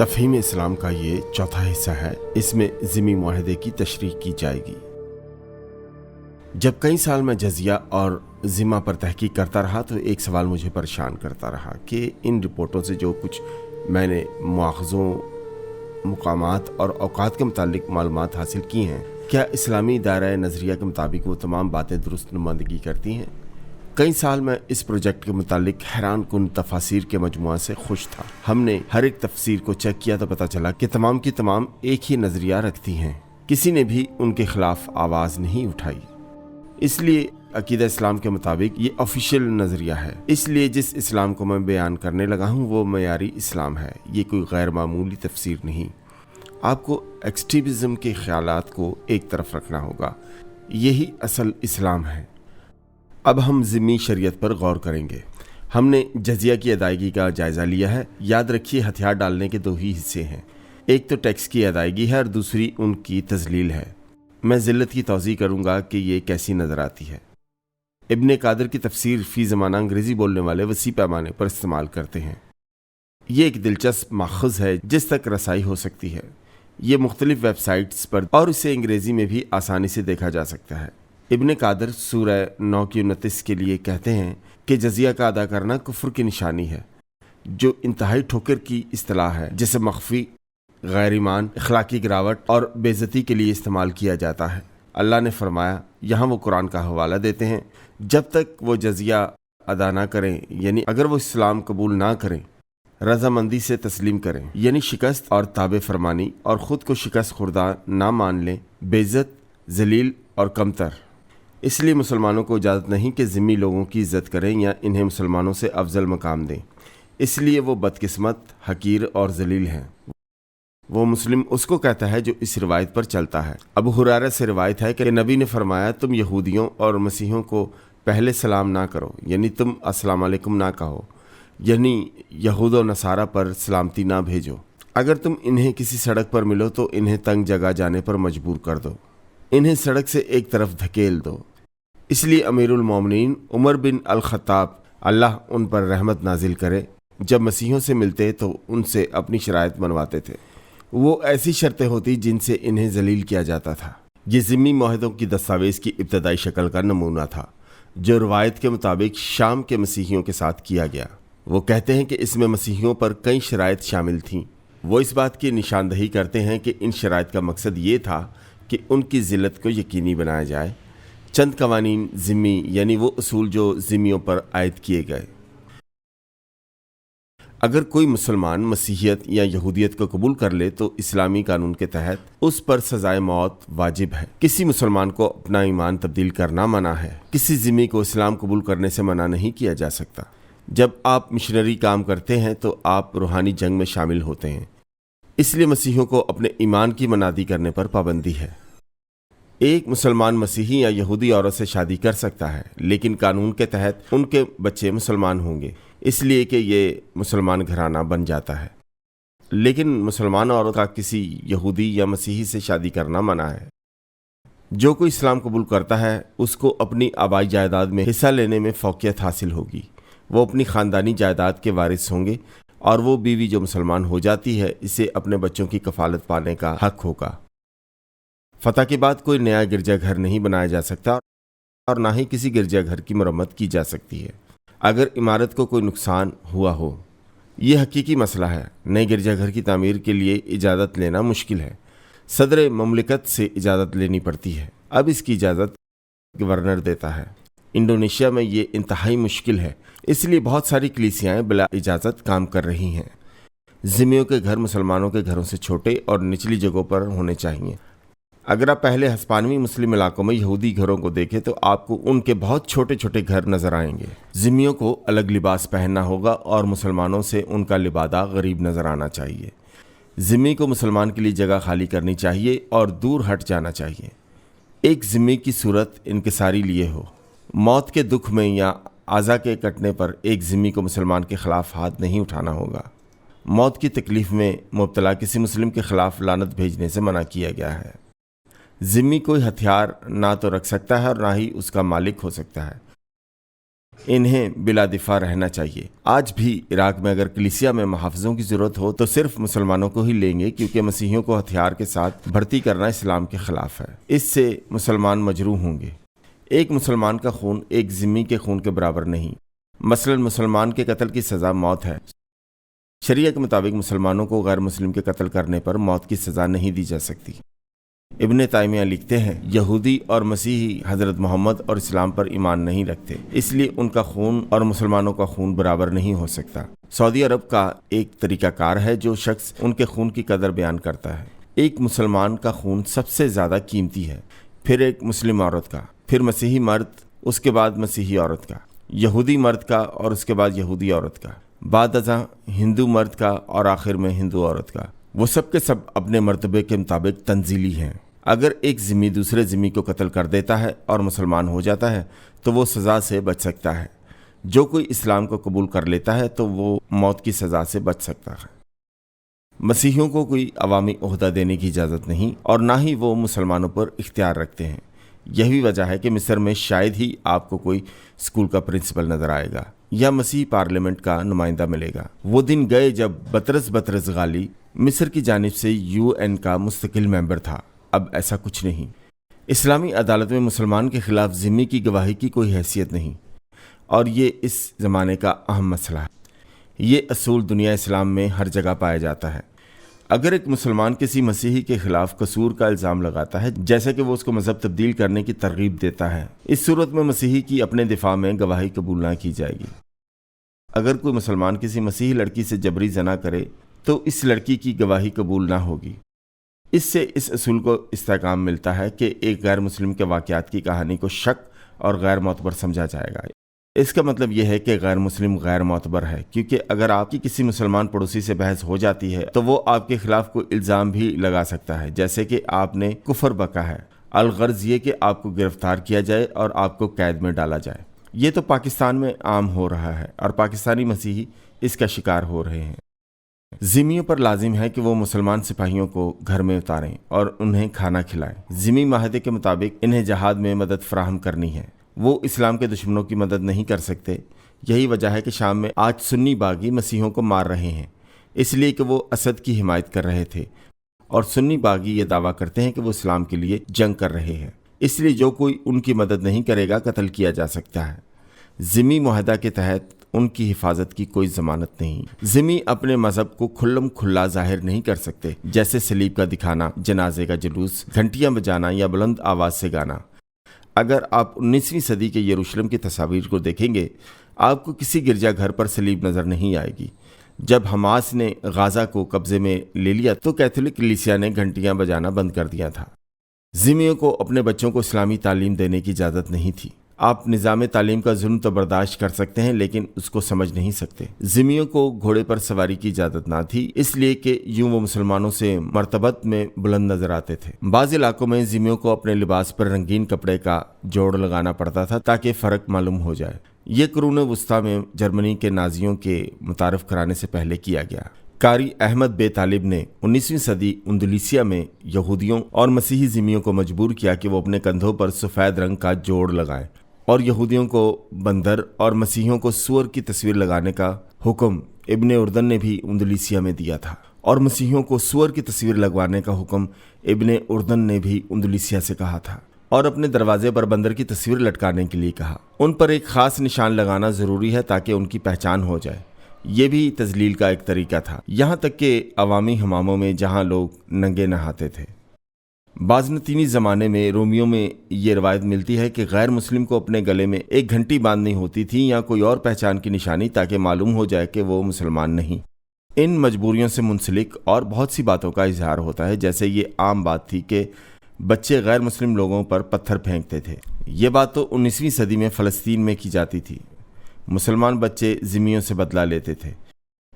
तफहीम इस्लाम का ये चौथा हिस्सा है। इसमें ज़िमी मुआहदे की तशरीह की जाएगी। जब कई साल मैं जजिया और ज़िमा पर तहकीक करता रहा तो एक सवाल मुझे परेशान करता रहा कि इन रिपोर्टों से जो कुछ मैंने मुआख़ज़ों, मुकामात और औकात के मुतालिक मालूमात हासिल की हैं, क्या इस्लामी दायरा नज़रिया के मुताबिक वो तमाम बातें दुरुस्त नुमाइंदगी करती हैं? कई साल मैं इस प्रोजेक्ट के मुतालिक हैरान कुन तफासिर के मजमुआ से खुश था। हमने हर एक तफसीर को चेक किया तो पता चला कि तमाम की तमाम एक ही नज़रिया रखती हैं। किसी ने भी उनके खिलाफ आवाज़ नहीं उठाई। इसलिए अकीदा इस्लाम के मुताबिक ये ऑफिशियल नज़रिया है। इसलिए जिस इस्लाम को मैं बयान करने लगा हूँ वो मयारी इस्लाम है। ये कोई गैर मामूली तफसीर नहीं। आपको एक्सट्रीमिज़म के ख्यालात को एक तरफ रखना होगा। यही असल इस्लाम है। अब हम ज़िम्मी शरीयत पर गौर करेंगे। हमने जजिया की अदायगी का जायज़ा लिया है। याद रखिए, हथियार डालने के दो ही हिस्से हैं। एक तो टैक्स की अदायगी है और दूसरी उनकी तज़लील है। मैं ज़िल्लत की तौज़ीह करूँगा कि ये कैसी नज़र आती है। इब्ने कादर की तफसीर फ़ी ज़माना अंग्रेज़ी बोलने वाले वसी पैमाने पर इस्तेमाल करते हैं। ये एक दिलचस्प माख़ज़ है जिस तक रसाई हो सकती है। ये मुख्तलिफ़ वेबसाइट्स पर और इसे अंग्रेज़ी में भी आसानी से देखा जा सकता है। इब्ने कादर सूरह 9:29 के लिए कहते हैं कि जजिया का अदा करना कुफ्र की निशानी है, जो इंतहाई ठोकर की इस्तिलाह है जिसे मख्फी, गैर ईमान, अखलाकी गिरावट और बेइज्जती के लिए इस्तेमाल किया जाता है। अल्लाह ने फरमाया, यहाँ वो कुरान का हवाला देते हैं, जब तक वो जजिया अदा ना करें, यानी अगर वो इस्लाम कबूल ना करें, रजामंदी से तस्लीम करें, यानी शिकस्त और ताबे फरमानी और ख़ुद को शिकस्त खुर्दा ना मान लें, बेइज्जत, जलील और कमतर। इसलिए मुसलमानों को इजाज़त नहीं कि ज़िम्मी लोगों की इज़्ज़त करें या इन्हें मुसलमानों से अफजल मकाम दें। इसलिए वो बदकिस्मत, हकीर और जलील हैं। वो मुस्लिम उसको कहता है जो इस रिवायत पर चलता है। अबू हुरैरा से रिवायत है कि नबी ने फरमाया, तुम यहूदियों और मसीहों को पहले सलाम ना करो, यानी तुम अस्सलाम अलैकुम ना कहो, यानी यहूद और नसारा पर सलामती ना भेजो। अगर तुम इन्हें किसी सड़क पर मिलो तो इन्हें तंग जगह जाने पर मजबूर कर दो, इन्हें सड़क से एक तरफ धकेल दो। इसलिए अमीरुल मोमिनीन उमर बिन अल खत्ताब, अल्लाह उन पर रहमत नाजिल करे, जब मसीहों से मिलते तो उनसे अपनी शराइत मनवाते थे। वो ऐसी शर्तें होती जिनसे इन्हें जलील किया जाता था। ये ज़िम्मी मुआहदों की दस्तावेज़ की इब्तदाई शक्ल का नमूना था, जो रवायत के मुताबिक शाम के मसीहियों के साथ किया गया। वो कहते हैं कि इसमें मसीहियों पर कई शराइत शामिल थीं। वो इस बात की निशानदही करते हैं कि इन शराइत का मकसद ये था कि उनकी ज़िल्लत को यकीनी बनाया जाए। चंद कवानीन ज़िम्मी, यानी वो उसूल जो ज़िम्मियों पर आयद किए गए। अगर कोई मुसलमान मसीहियत या यहूदियत को कबूल कर ले तो इस्लामी कानून के तहत उस पर सजाए मौत वाजिब है। किसी मुसलमान को अपना ईमान तब्दील करना मना है। किसी ज़िम्मी को इस्लाम कबूल करने से मना नहीं किया जा सकता। जब आप मिशनरी काम करते हैं तो आप रूहानी जंग में शामिल होते हैं। इसलिए मसीहियों को अपने ईमान की मनादी करने पर पाबंदी है। एक मुसलमान मसीही या यहूदी औरत से शादी कर सकता है, लेकिन कानून के तहत उनके बच्चे मुसलमान होंगे, इसलिए कि ये मुसलमान घराना बन जाता है। लेकिन मुसलमान औरत का किसी यहूदी या मसीही से शादी करना मना है। जो कोई इस्लाम कबूल करता है उसको अपनी आबाई जायदाद में हिस्सा लेने में फ़ौक़ियत हासिल होगी। वो अपनी ख़ानदानी जायदाद के वारिस होंगे और वो बीवी जो मुसलमान हो जाती है इसे अपने बच्चों की कफ़ालत पाने का हक होगा। फतह के बाद कोई नया गिरजाघर नहीं बनाया जा सकता और ना ही किसी गिरजाघर की मरम्मत की जा सकती है अगर इमारत को कोई नुकसान हुआ हो। ये हकीकी मसला है। नए गिरजाघर की तामीर के लिए इजाज़त लेना मुश्किल है। सदर ममलिकत से इजाज़त लेनी पड़ती है। अब इसकी इजाज़त गवर्नर देता है। इंडोनेशिया में ये इंतहाई मुश्किल है, इसलिए बहुत सारी कलीसियाएँ बिला इजाज़त काम कर रही हैं। ज़िम्मियों के घर मुसलमानों के घरों से छोटे और निचली जगहों पर होने चाहिए। अगर आप पहले हस्पानवी मुस्लिम इलाकों में यहूदी घरों को देखें तो आपको उनके बहुत छोटे छोटे घर नजर आएंगे। ज़िम्मियों को अलग लिबास पहनना होगा और मुसलमानों से उनका लिबादा गरीब नजर आना चाहिए। ज़िम्मी को मुसलमान के लिए जगह खाली करनी चाहिए और दूर हट जाना चाहिए। एक ज़िम्मी की सूरत इनकिसारी लिए हो। मौत के दुख में या आज़ा के कटने पर एक ज़िम्मी को मुसलमान के ख़िलाफ़ हाथ नहीं उठाना होगा। मौत की तकलीफ़ में मुब्तला किसी मुस्लिम के ख़िलाफ़ लानत भेजने से मना किया गया है। ज़िम्मी कोई हथियार ना तो रख सकता है और ना ही उसका मालिक हो सकता है। انہیں بلا دفاع رہنا چاہیے۔ آج بھی عراق میں اگر کلیسیا میں محافظوں کی ضرورت ہو تو صرف مسلمانوں کو ہی لیں گے، کیونکہ مسیحیوں کو ہتھیار کے ساتھ بھرتی کرنا اسلام کے خلاف ہے۔ اس سے مسلمان مجروح ہوں گے۔ ایک مسلمان کا خون ایک ذمہ کے خون کے برابر نہیں۔ مثلا مسلمان کے قتل کی سزا موت ہے۔ شریعت کے مطابق مسلمانوں کو غیر مسلم کے قتل کرنے پر موت کی سزا نہیں دی جا سکتی۔ ابن تیمیہ لکھتے ہیں، یہودی اور مسیحی حضرت محمد اور اسلام پر ایمان نہیں رکھتے، اس لیے ان کا خون اور مسلمانوں کا خون برابر نہیں ہو سکتا۔ سعودی عرب کا ایک طریقہ کار ہے جو شخص ان کے خون کی قدر بیان کرتا ہے۔ ایک مسلمان کا خون سب سے زیادہ قیمتی ہے، پھر ایک مسلم عورت کا، پھر مسیحی مرد، اس کے بعد مسیحی عورت کا، یہودی مرد کا اور اس کے بعد یہودی عورت کا، بعد ازاں ہندو مرد کا اور آخر میں ہندو عورت کا۔ وہ سب کے سب اپنے مرتبے کے مطابق تنزیلی ہیں۔ اگر ایک ذمہ دوسرے ذمہ کو قتل کر دیتا ہے اور مسلمان ہو جاتا ہے تو وہ سزا سے بچ سکتا ہے۔ جو کوئی اسلام کو قبول کر لیتا ہے تو وہ موت کی سزا سے بچ سکتا ہے۔ مسیحیوں کو کوئی عوامی عہدہ دینے کی اجازت نہیں اور نہ ہی وہ مسلمانوں پر اختیار رکھتے ہیں۔ یہی وجہ ہے کہ مصر میں شاید ہی آپ کو کوئی اسکول کا پرنسپل نظر آئے گا یا مسیحی پارلیمنٹ کا نمائندہ ملے گا۔ وہ دن گئے جب بطرس غالی مصر کی جانب سے UN کا مستقل ممبر تھا۔ اب ایسا کچھ نہیں۔ اسلامی عدالت میں مسلمان کے خلاف ذمہ کی گواہی کی کوئی حیثیت نہیں، اور یہ اس زمانے کا اہم مسئلہ ہے۔ یہ اصول دنیا اسلام میں ہر جگہ پایا جاتا ہے۔ اگر ایک مسلمان کسی مسیحی کے خلاف قصور کا الزام لگاتا ہے، جیسا کہ وہ اس کو مذہب تبدیل کرنے کی ترغیب دیتا ہے، اس صورت میں مسیحی کی اپنے دفاع میں گواہی قبول نہ کی جائے گی۔ اگر کوئی مسلمان کسی مسیحی لڑکی سے جبری زنا کرے تو اس لڑکی کی گواہی قبول نہ ہوگی۔ اس سے اس اصول کو استحکام ملتا ہے کہ ایک غیر مسلم کے واقعات کی کہانی کو شک اور غیر معتبر سمجھا جائے گا۔ اس کا مطلب یہ ہے کہ غیر مسلم غیر معتبر ہے، کیونکہ اگر آپ کی کسی مسلمان پڑوسی سے بحث ہو جاتی ہے تو وہ آپ کے خلاف کوئی الزام بھی لگا سکتا ہے، جیسے کہ آپ نے کفر بکا ہے، الغرض یہ کہ آپ کو گرفتار کیا جائے اور آپ کو قید میں ڈالا جائے۔ یہ تو پاکستان میں عام ہو رہا ہے اور پاکستانی مسیحی اس کا شکار ہو رہے ہیں۔ ذمیوں پر لازم ہے کہ وہ مسلمان سپاہیوں کو گھر میں اتاریں اور انہیں کھانا کھلائیں۔ ذمی معاہدے کے مطابق انہیں جہاد میں مدد فراہم کرنی ہے۔ وہ اسلام کے دشمنوں کی مدد نہیں کر سکتے۔ یہی وجہ ہے کہ شام میں آج سنی باغی مسیحیوں کو مار رہے ہیں، اس لیے کہ وہ اسد کی حمایت کر رہے تھے، اور سنی باغی یہ دعویٰ کرتے ہیں کہ وہ اسلام کے لیے جنگ کر رہے ہیں، اس لیے جو کوئی ان کی مدد نہیں کرے گا قتل کیا جا سکتا ہے۔ ذمی معاہدہ کے تحت ان کی حفاظت کی کوئی ضمانت نہیں۔ ذمی اپنے مذہب کو کھلم کھلا ظاہر نہیں کر سکتے، جیسے صلیب کا دکھانا، جنازے کا جلوس، گھنٹیاں بجانا یا بلند آواز سے گانا۔ اگر آپ 19ویں صدی کے یروشلم کی تصاویر کو دیکھیں گے، آپ کو کسی گرجا گھر پر صلیب نظر نہیں آئے گی۔ جب حماس نے غازہ کو قبضے میں لے لیا تو کیتھولک کلیسیا نے گھنٹیاں بجانا بند کر دیا تھا۔ ذمیوں کو اپنے بچوں کو اسلامی تعلیم دینے کی اجازت نہیں تھی۔ آپ نظام تعلیم کا ظلم تو برداشت کر سکتے ہیں لیکن اس کو سمجھ نہیں سکتے۔ ذمیوں کو گھوڑے پر سواری کی اجازت نہ تھی، اس لیے کہ یوں وہ مسلمانوں سے مرتبت میں بلند نظر آتے تھے۔ بعض علاقوں میں ذمیوں کو اپنے لباس پر رنگین کپڑے کا جوڑ لگانا پڑتا تھا تاکہ فرق معلوم ہو جائے۔ یہ قرون وسطیٰ میں جرمنی کے نازیوں کے متعارف کرانے سے پہلے کیا گیا۔ قاری احمد بے طالب نے 19ویں صدی اندلسیہ میں یہودیوں اور مسیحی ذمیوں کو مجبور کیا کہ وہ اپنے کندھوں پر سفید رنگ کا جوڑ لگائیں، اور یہودیوں کو بندر اور مسیحیوں کو سور کی تصویر لگانے کا حکم ابن اردن نے بھی اندلسیہ میں دیا تھا، اور مسیحیوں کو سور کی تصویر لگوانے کا حکم ابن اردن نے بھی اندلسیہ سے کہا تھا، اور اپنے دروازے پر بندر کی تصویر لٹکانے کے لیے کہا۔ ان پر ایک خاص نشان لگانا ضروری ہے تاکہ ان کی پہچان ہو جائے۔ یہ بھی تذلیل کا ایک طریقہ تھا، یہاں تک کہ عوامی حماموں میں جہاں لوگ ننگے نہاتے تھے۔ بازنطینی زمانے میں رومیوں میں یہ روایت ملتی ہے کہ غیر مسلم کو اپنے گلے میں ایک گھنٹی باندھنی ہوتی تھی یا کوئی اور پہچان کی نشانی تاکہ معلوم ہو جائے کہ وہ مسلمان نہیں۔ ان مجبوریوں سے منسلک اور بہت سی باتوں کا اظہار ہوتا ہے، جیسے یہ عام بات تھی کہ بچے غیر مسلم لوگوں پر پتھر پھینکتے تھے۔ یہ بات تو 19ویں صدی میں فلسطین میں کی جاتی تھی۔ مسلمان بچے ذمیوں سے بدلہ لیتے تھے،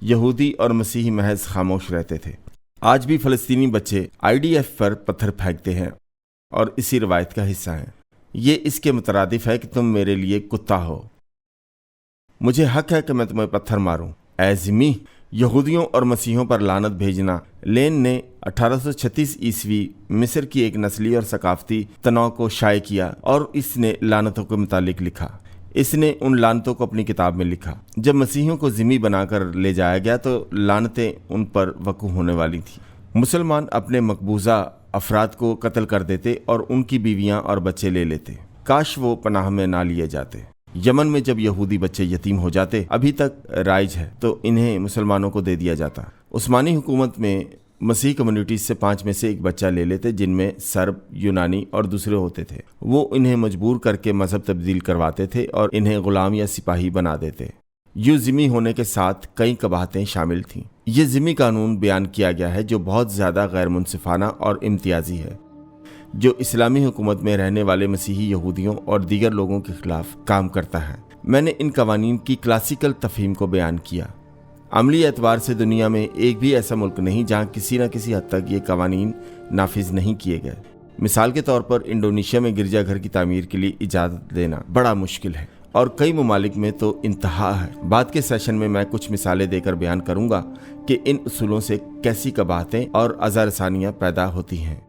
یہودی اور مسیحی محض خاموش رہتے تھے۔ آج بھی فلسطینی بچے IDF پر پتھر پھینکتے ہیں اور اسی روایت کا حصہ ہیں۔ یہ اس کے مترادف ہے کہ تم میرے لیے کتا ہو، مجھے حق ہے کہ میں تمہیں پتھر ماروں۔ اے ذمی، یہودیوں اور مسیحیوں پر لعنت بھیجنا۔ لین نے 1836 عیسوی مصر کی ایک نسلی اور ثقافتی تنوع کو شائع کیا اور اس نے لعنتوں کے متعلق لکھا۔ इसने उन लानतों को अपनी किताब में लिखा। जब मसीहियों को ज़िम्मी बनाकर ले जाया गया तो लानतें उन पर वक़ू होने वाली थी। मुसलमान अपने मकबूजा अफराद को कत्ल कर देते और उनकी बीवियां और बच्चे ले लेते। काश वो पनाह में ना लिए जाते। यमन में जब यहूदी बच्चे यतीम हो जाते, अभी तक राइज है, तो इन्हें मुसलमानों को दे दिया जाता। उस्मानी हुकूमत में मसीह कम्युनिटीज से 5 में से 1 बच्चा ले लेते, जिनमें सर्ब, यूनानी और दूसरे होते थे। वो इन्हें मजबूर करके मजहब तब्दील करवाते थे और इन्हें गुलाम या सिपाही बना देते। यूं ज़िम्मी होने के साथ कई कबाहतें शामिल थीं। ये ज़िम्मी कानून बयान किया गया है जो बहुत ज़्यादा गैर मुनसिफाना और इम्तियाजी है, जो इस्लामी हुकूमत में रहने वाले मसीही यहूदियों और दीगर लोगों के खिलाफ काम करता है। मैंने इन कवानीन की क्लासिकल तफहीम को बयान किया। अमली एतबार से दुनिया में एक भी ऐसा मुल्क नहीं जहाँ किसी न किसी हद तक ये कवानीन नाफिज नहीं किए गए। मिसाल के तौर पर इंडोनेशिया में गिरजाघर की तामीर के लिए इजाज़त देना बड़ा मुश्किल है और कई ममालिक में तो इंतहा है। बाद के सेशन में मैं कुछ मिसालें देकर बयान करूंगा कि इन उसूलों से कैसी कबाहतें और अज़ारसानियाँ पैदा होती हैं।